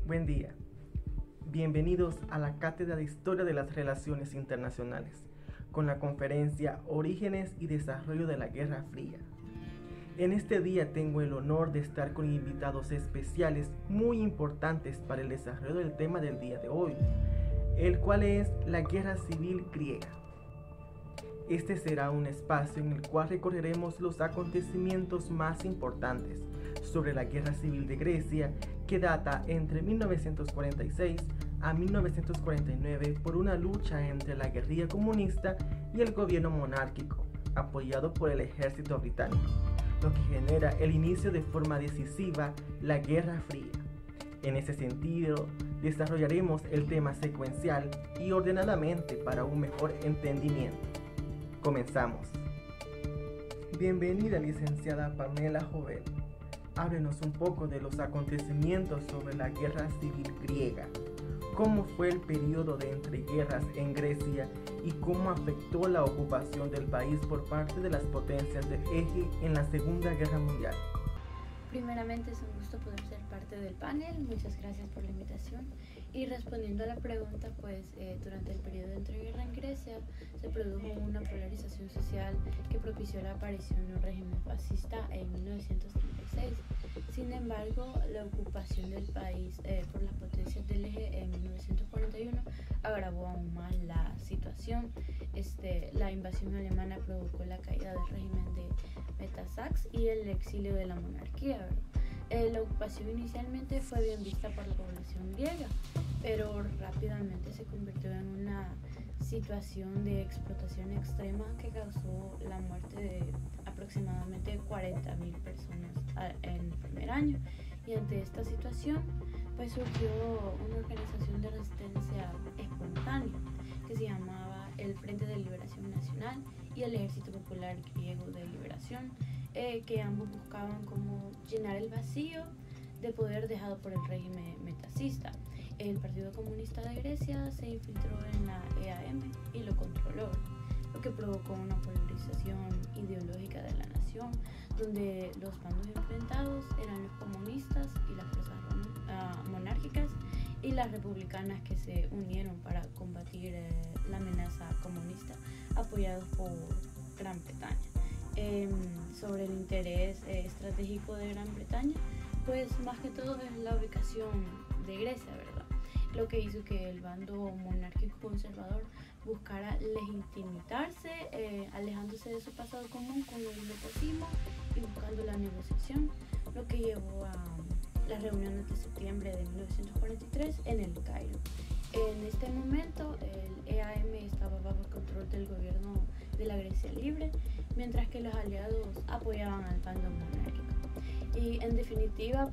Buen día. Bienvenidos a la Cátedra de Historia de las Relaciones Internacionales, con la conferencia Orígenes y Desarrollo de la Guerra Fría. En este día tengo el honor de estar con invitados especiales muy importantes para el desarrollo del tema del día de hoy, el cual es la Guerra Civil Griega. Este será un espacio en el cual recorreremos los acontecimientos más importantes sobre la Guerra Civil de Grecia, que data entre 1946 a 1949 por una lucha entre la guerrilla comunista y el gobierno monárquico, apoyado por el ejército británico, lo que genera el inicio de forma decisiva la Guerra Fría. En ese sentido, desarrollaremos el tema secuencial y ordenadamente para un mejor entendimiento. Comenzamos. Bienvenida, licenciada Pamela Jovel. Háblenos un poco de los acontecimientos sobre la Guerra Civil Griega. ¿Cómo fue el periodo de entreguerras en Grecia y cómo afectó la ocupación del país por parte de las potencias del eje en la Segunda Guerra Mundial? Primeramente es un gusto poder ser parte del panel, muchas gracias por la invitación. Y respondiendo a la pregunta, durante el periodo de entreguerra en Grecia se produjo una polarización social que propició la aparición de un régimen fascista en 1936. Sin embargo, la ocupación del país por las potencias del eje en 1941 agravó aún más la situación. La invasión alemana provocó la caída del régimen de Metaxas y el exilio de la monarquía. La ocupación inicialmente fue bien vista por la población griega, pero rápidamente se convirtió en una situación de explotación extrema que causó la muerte de aproximadamente 40.000 personas en el primer año. Y ante esta situación surgió una organización de resistencia espontánea que se llamaba el Frente de Liberación Nacional y el Ejército Popular Griego de Liberación, que ambos buscaban como llenar el vacío de poder dejado por el régimen metacista. El Partido Comunista de Grecia se infiltró en la EAM y lo controló, lo que provocó una polarización ideológica de la nación, donde los bandos enfrentados eran los comunistas y las fuerzas monárquicas y las republicanas, que se unieron para combatir la amenaza comunista, apoyados por Gran Bretaña. Sobre el interés estratégico de Gran Bretaña, más que todo es la ubicación de Grecia, ¿verdad? Lo que hizo que el bando monárquico conservador buscara legitimizarse, alejándose de su pasado común con el nepotismo y buscando la negociación, lo que llevó a las reuniones de septiembre de 1943 en el Cairo. En este momento el EAM estaba bajo el control del gobierno de la Grecia Libre, mientras que los aliados apoyaban al bando monárquico. Y en definitiva,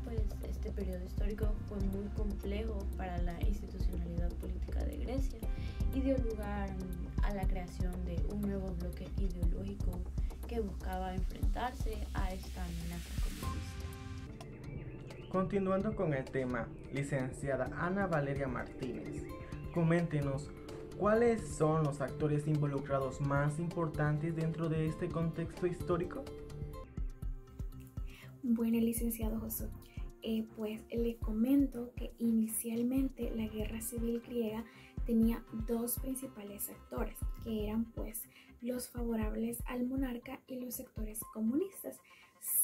este periodo histórico fue muy complejo para la institucionalidad política de Grecia y dio lugar a la creación de un nuevo bloque ideológico que buscaba enfrentarse a esta amenaza comunista. Continuando con el tema, licenciada Ana Valeria Martínez, coméntenos cuáles son los actores involucrados más importantes dentro de este contexto histórico. Bueno, licenciado Josué, le comento que inicialmente la Guerra Civil Griega tenía dos principales actores, que eran los favorables al monarca y los sectores comunistas.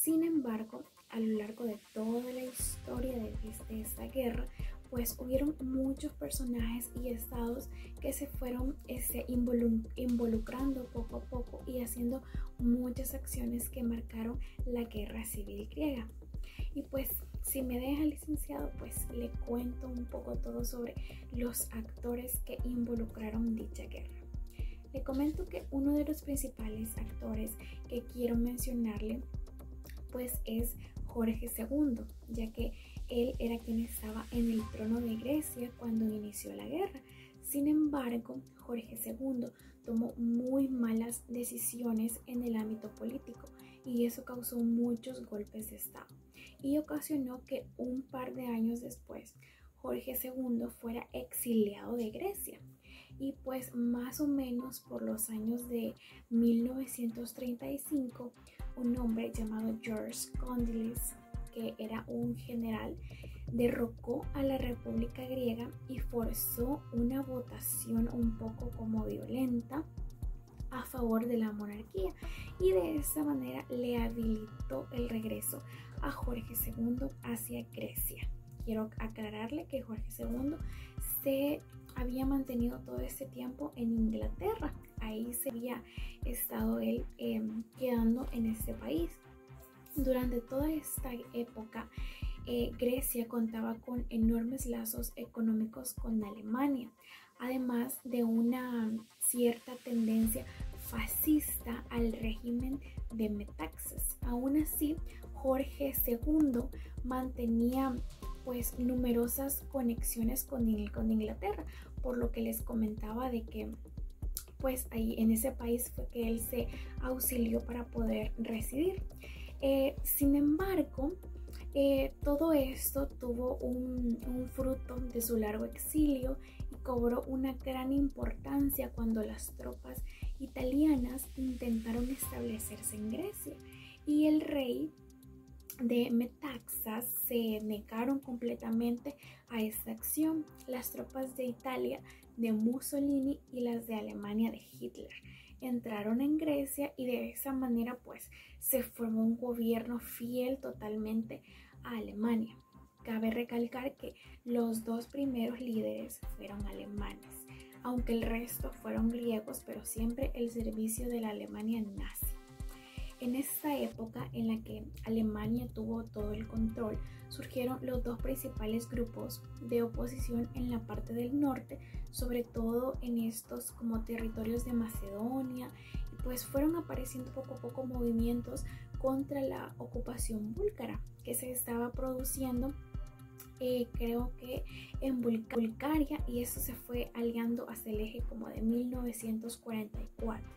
Sin embargo, a lo largo de toda la historia de esta guerra, hubieron muchos personajes y estados que se fueron involucrando poco a poco y haciendo muchas acciones que marcaron la Guerra Civil Griega. Y si me deja, licenciado, le cuento un poco todo sobre los actores que involucraron dicha guerra. Le comento que uno de los principales actores que quiero mencionarle es Jorge II, ya que él era quien estaba en el trono de Grecia cuando inició la guerra. Sin embargo, Jorge II tomó muy malas decisiones en el ámbito político y eso causó muchos golpes de estado y ocasionó que un par de años después Jorge II fuera exiliado de Grecia. Y más o menos por los años de 1935, un hombre llamado George Condilis que era un general, derrocó a la República Griega y forzó una votación un poco como violenta a favor de la monarquía, y de esa manera le habilitó el regreso a Jorge II hacia Grecia. Quiero aclararle que Jorge II se había mantenido todo este tiempo en Inglaterra. Ahí se había estado él quedando en este país. Durante toda esta época, Grecia contaba con enormes lazos económicos con Alemania, además de una cierta tendencia fascista al régimen de Metaxas. Aún así, Jorge II mantenía pues numerosas conexiones con Inglaterra, por lo que les comentaba de que pues ahí en ese país fue que él se auxilió para poder residir. Sin embargo, todo esto tuvo un fruto de su largo exilio y cobró una gran importancia cuando las tropas italianas intentaron establecerse en Grecia, y el rey de Metaxas se negaron completamente a esta acción. Las tropas de Italia de Mussolini y las de Alemania de Hitler entraron en Grecia, y de esa manera pues se formó un gobierno fiel totalmente a Alemania. Cabe recalcar que los dos primeros líderes fueron alemanes, aunque el resto fueron griegos, pero siempre el servicio de la Alemania nazi. En esta época en la que Alemania tuvo todo el control, surgieron los dos principales grupos de oposición en la parte del norte, sobre todo en estos como territorios de Macedonia, y pues fueron apareciendo poco a poco movimientos contra la ocupación búlgara que se estaba produciendo, creo que en Bulgaria, y eso se fue aliando hacia el eje como de 1944.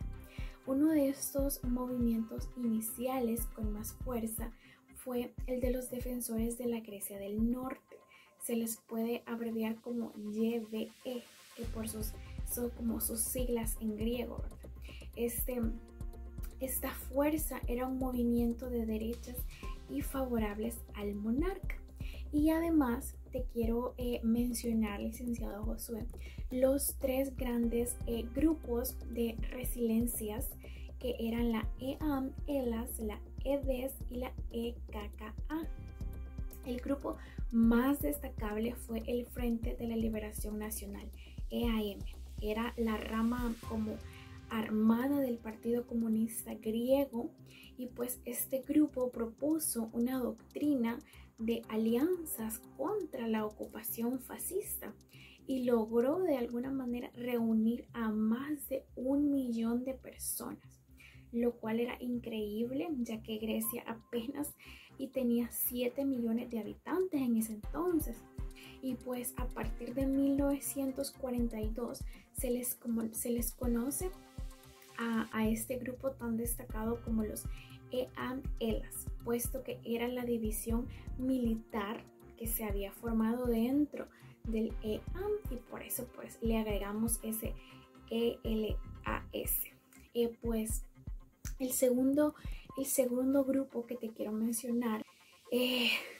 Uno de estos movimientos iniciales con más fuerza fue el de los defensores de la Grecia del Norte. Se les puede abreviar como YVE, que por son como sus siglas en griego, ¿verdad? Esta fuerza era un movimiento de derechas y favorables al monarca. Y además te quiero mencionar, licenciado Josué, los tres grandes grupos de resiliencias, que eran la EAM, ELAS, la EDES y la EKKA. El grupo más destacable fue el Frente de la Liberación Nacional, EAM. Era la rama como armada del Partido Comunista Griego, y pues este grupo propuso una doctrina de alianzas contra la ocupación fascista y logró de alguna manera reunir a más de 1 millón de personas, lo cual era increíble, ya que Grecia apenas y tenía 7 millones de habitantes en ese entonces. Y pues a partir de 1942 se les conoce a este grupo tan destacado como los EAM-ELAS, puesto que era la división militar que se había formado dentro del EAM, y por eso pues le agregamos ese ELAS. Pues el segundo grupo que te quiero mencionar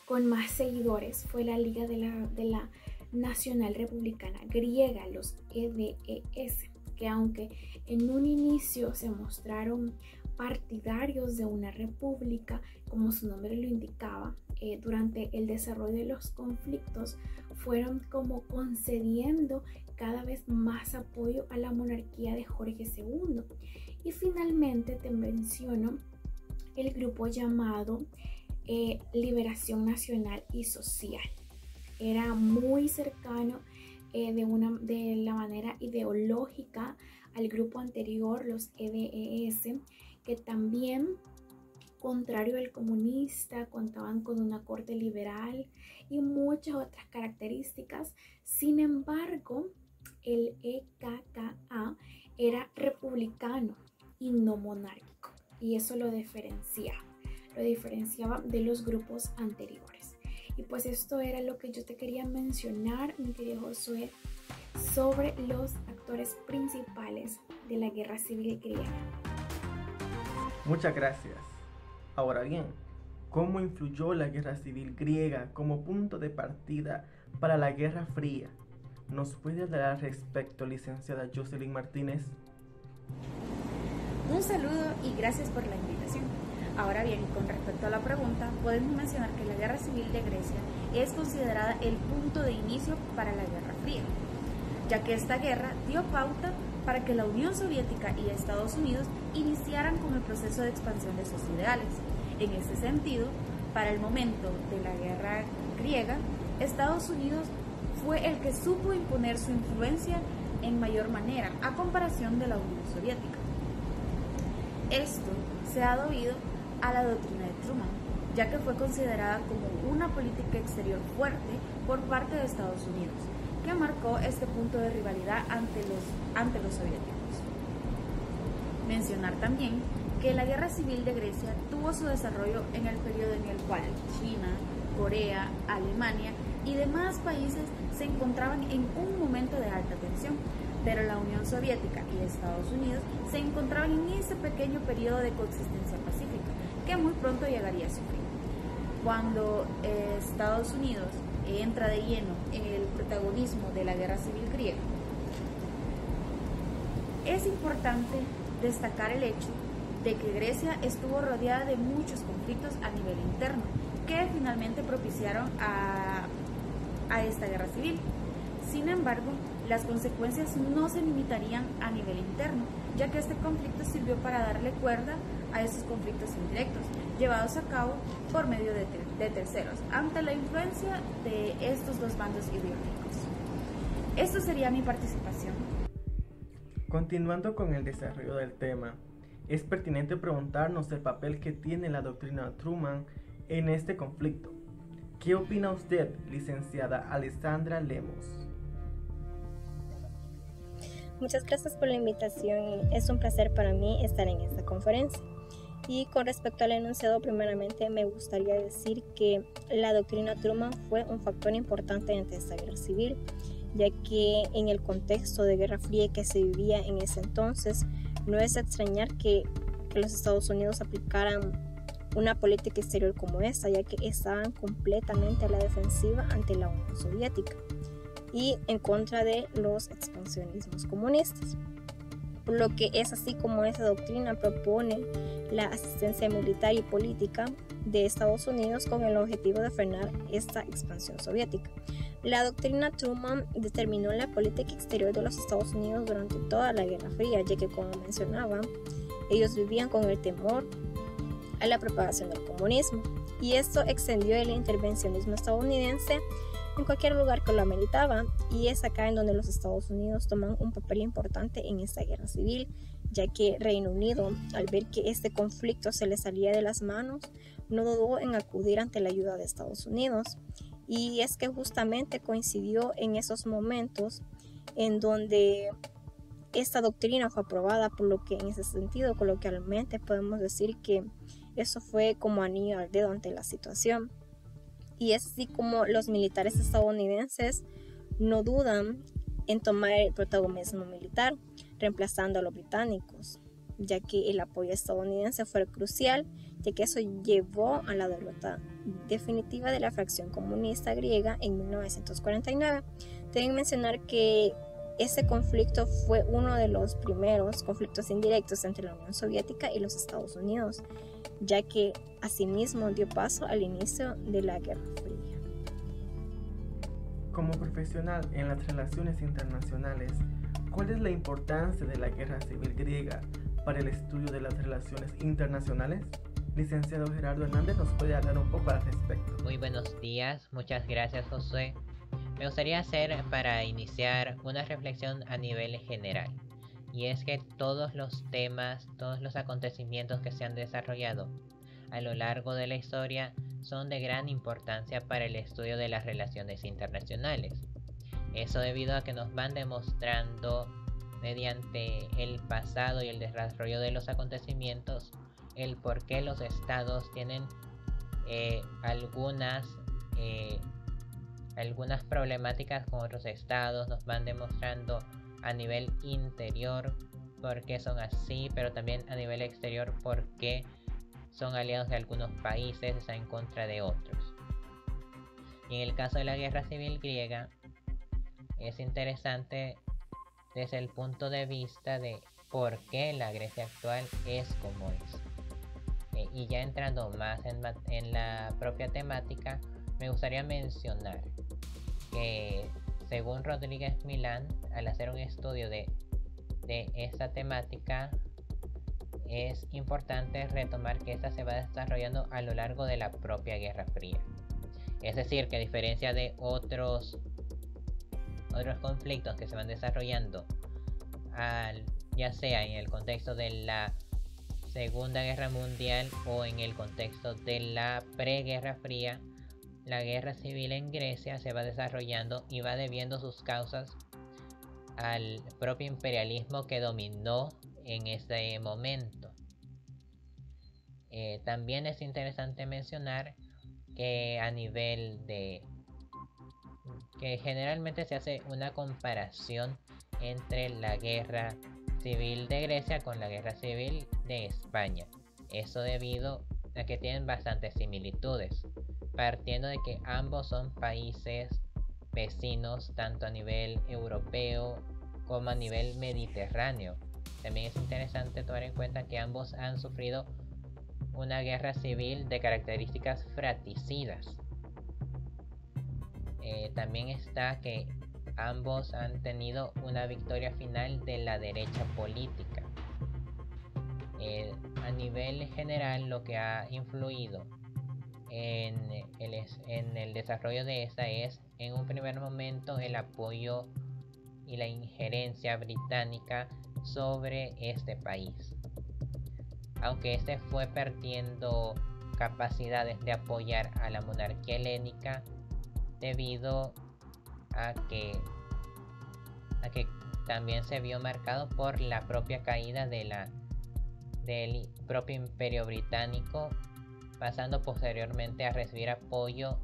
con más seguidores fue la Liga de la Nacional Republicana Griega, los EDES, que aunque en un inicio se mostraron partidarios de una república, como su nombre lo indicaba, durante el desarrollo de los conflictos fueron como concediendo cada vez más apoyo a la monarquía de Jorge II. Y finalmente te menciono el grupo llamado Liberación Nacional y Social. Era muy cercano de la manera ideológica al grupo anterior, los EDES, que también, contrario al comunista, contaban con una corte liberal y muchas otras características. Sin embargo, el EKKA era republicano y no monárquico, y eso lo diferenciaba de los grupos anteriores. Y pues esto era lo que yo te quería mencionar, mi querido Josué, sobre los actores principales de la Guerra Civil Griega. Muchas gracias. Ahora bien, ¿Cómo influyó la guerra civil griega como punto de partida para la Guerra Fría? ¿Nos puede hablar al respecto, licenciada Jocelyn Martínez? Un saludo y gracias por la invitación. Ahora bien, con respecto a la pregunta, podemos mencionar que la Guerra Civil de Grecia es considerada el punto de inicio para la Guerra Fría, ya que esta guerra dio pauta para que la Unión Soviética y Estados Unidos iniciaran con el proceso de expansión de sus ideales. En este sentido, para el momento de la Guerra griega, Estados Unidos fue el que supo imponer su influencia en mayor manera a comparación de la Unión Soviética. Esto se ha debido a la doctrina de Truman, ya que fue considerada como una política exterior fuerte por parte de Estados Unidos, que marcó este punto de rivalidad ante los soviéticos. Mencionar también que la Guerra Civil de Grecia tuvo su desarrollo en el periodo en el cual China, Corea, Alemania y demás países se encontraban en un momento de alta tensión, pero la Unión Soviética y Estados Unidos se encontraban en ese pequeño periodo de coexistencia pacífica, que muy pronto llegaría a su fin. Cuando Estados Unidos entra de lleno en el protagonismo de la Guerra Civil griega, es importante destacar el hecho de que Grecia estuvo rodeada de muchos conflictos a nivel interno, que finalmente propiciaron a esta guerra civil. Sin embargo, las consecuencias no se limitarían a nivel interno, ya que este conflicto sirvió para darle cuerda a esos conflictos indirectos, llevados a cabo por medio de terceros, ante la influencia de estos dos bandos ideológicos. Esto sería mi participación. Continuando con el desarrollo del tema, es pertinente preguntarnos el papel que tiene la doctrina Truman en este conflicto. ¿Qué opina usted, licenciada Alessandra Lemos? Muchas gracias por la invitación. Es un placer para mí estar en esta conferencia. Y con respecto al enunciado, primeramente me gustaría decir que la doctrina Truman fue un factor importante ante esta guerra civil, ya que en el contexto de Guerra Fría que se vivía en ese entonces, no es de extrañar que los Estados Unidos aplicaran una política exterior como esta, ya que estaban completamente a la defensiva ante la Unión Soviética y en contra de los expansionismos comunistas. Por lo que es así como esa doctrina propone la asistencia militar y política de Estados Unidos con el objetivo de frenar esta expansión soviética. La doctrina Truman determinó la política exterior de los Estados Unidos durante toda la Guerra Fría, ya que, como mencionaba, ellos vivían con el temor a la propagación del comunismo, y esto extendió el intervencionismo estadounidense en cualquier lugar que lo ameritaba, y es acá en donde los Estados Unidos toman un papel importante en esta guerra civil, ya que Reino Unido, al ver que este conflicto se le salía de las manos, no dudó en acudir ante la ayuda de Estados Unidos. Y es que justamente coincidió en esos momentos en donde esta doctrina fue aprobada, por lo que en ese sentido coloquialmente podemos decir que eso fue como anillo al dedo ante la situación. Y es así como los militares estadounidenses no dudan en tomar el protagonismo militar, reemplazando a los británicos, ya que el apoyo estadounidense fue crucial, ya que eso llevó a la derrota definitiva de la fracción comunista griega en 1949. Deben mencionar que ese conflicto fue uno de los primeros conflictos indirectos entre la Unión Soviética y los Estados Unidos, ya que asimismo dio paso al inicio de la Guerra Fría. Como profesional en las relaciones internacionales, ¿cuál es la importancia de la guerra civil griega para el estudio de las relaciones internacionales? Licenciado Gerardo Hernández nos puede hablar un poco al respecto. Muy buenos días, muchas gracias Josué. Me gustaría hacer para iniciar una reflexión a nivel general, y es que todos los temas, todos los acontecimientos que se han desarrollado a lo largo de la historia son de gran importancia para el estudio de las relaciones internacionales. Eso debido a que nos van demostrando mediante el pasado y el desarrollo de los acontecimientos el por qué los estados tienen algunas problemáticas con otros estados. Nos van demostrando a nivel interior por qué son así, pero también a nivel exterior por qué son aliados de algunos países, están en contra de otros. Y en el caso de la guerra civil griega, es interesante desde el punto de vista de por qué la Grecia actual es como es. Y ya entrando más en la propia temática, me gustaría mencionar que según Rodríguez Milán, al hacer un estudio de esta temática, es importante retomar que esta se va desarrollando a lo largo de la propia Guerra Fría. Es decir, que a diferencia de otros conflictos que se van desarrollando ya sea en el contexto de la Segunda Guerra Mundial o en el contexto de la preguerra fría, la guerra civil en Grecia se va desarrollando y va debiendo sus causas al propio imperialismo que dominó en ese momento. También es interesante mencionar que a nivel de que generalmente se hace una comparación entre la guerra civil de Grecia con la guerra civil de España. Eso debido a que tienen bastantes similitudes, partiendo de que ambos son países vecinos tanto a nivel europeo como a nivel mediterráneo. También es interesante tomar en cuenta que ambos han sufrido una guerra civil de características fratricidas. También está que ambos han tenido una victoria final de la derecha política. A nivel general, lo que ha influido en el desarrollo de esta es, en un primer momento, el apoyo y la injerencia británica sobre este país. Aunque este fue perdiendo capacidades de apoyar a la monarquía helénica debido a que también se vio marcado por la propia caída del propio imperio británico, pasando posteriormente a recibir apoyo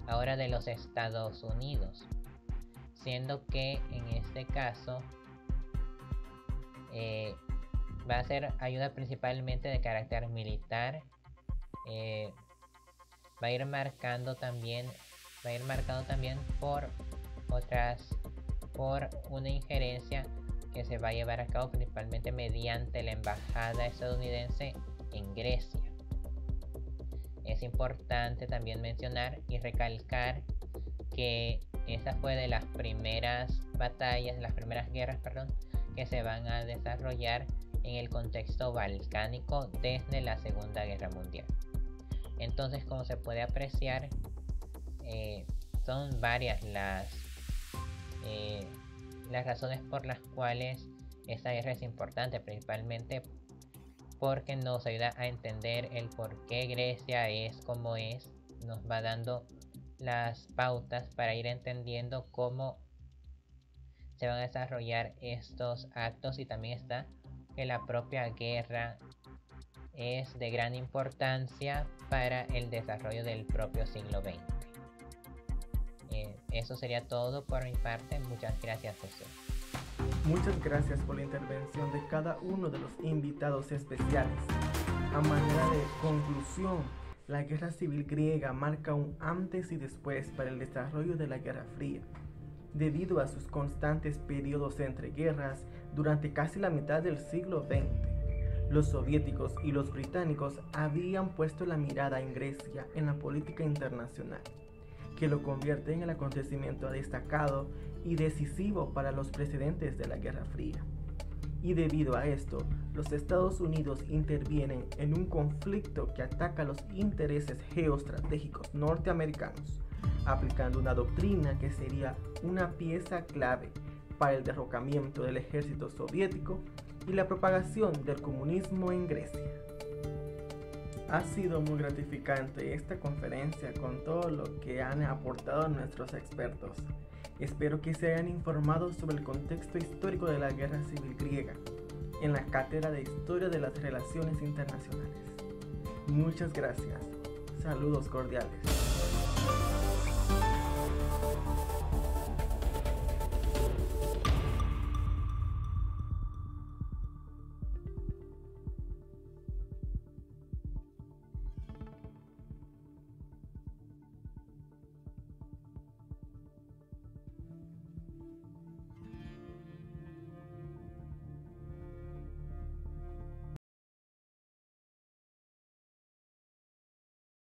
ahora de los Estados Unidos, siendo que en este caso va a ser ayuda principalmente de carácter militar. Va a ir marcado también por una injerencia que se va a llevar a cabo principalmente mediante la embajada estadounidense en Grecia. Es importante también mencionar y recalcar que esta fue de las primeras guerras, que se van a desarrollar en el contexto balcánico desde la Segunda Guerra Mundial. Entonces, como se puede apreciar, son varias las razones por las cuales esta guerra es importante, principalmente porque nos ayuda a entender el por qué Grecia es como es, nos va dando las pautas para ir entendiendo cómo se van a desarrollar estos actos, y también está que la propia guerra es de gran importancia para el desarrollo del propio siglo XX. Eso sería todo por mi parte. Muchas gracias, José. Muchas gracias por la intervención de cada uno de los invitados especiales. A manera de conclusión, la guerra civil griega marca un antes y después para el desarrollo de la Guerra Fría, debido a sus constantes periodos entre guerras durante casi la mitad del siglo XX. Los soviéticos y los británicos habían puesto la mirada en Grecia en la política internacional, que lo convierte en el acontecimiento destacado y decisivo para los precedentes de la Guerra Fría. Y debido a esto, los Estados Unidos intervienen en un conflicto que ataca los intereses geoestratégicos norteamericanos, aplicando una doctrina que sería una pieza clave para el derrocamiento del ejército soviético y la propagación del comunismo en Grecia. Ha sido muy gratificante esta conferencia con todo lo que han aportado nuestros expertos. Espero que se hayan informado sobre el contexto histórico de la Guerra Civil griega en la Cátedra de Historia de las Relaciones Internacionales. Muchas gracias. Saludos cordiales.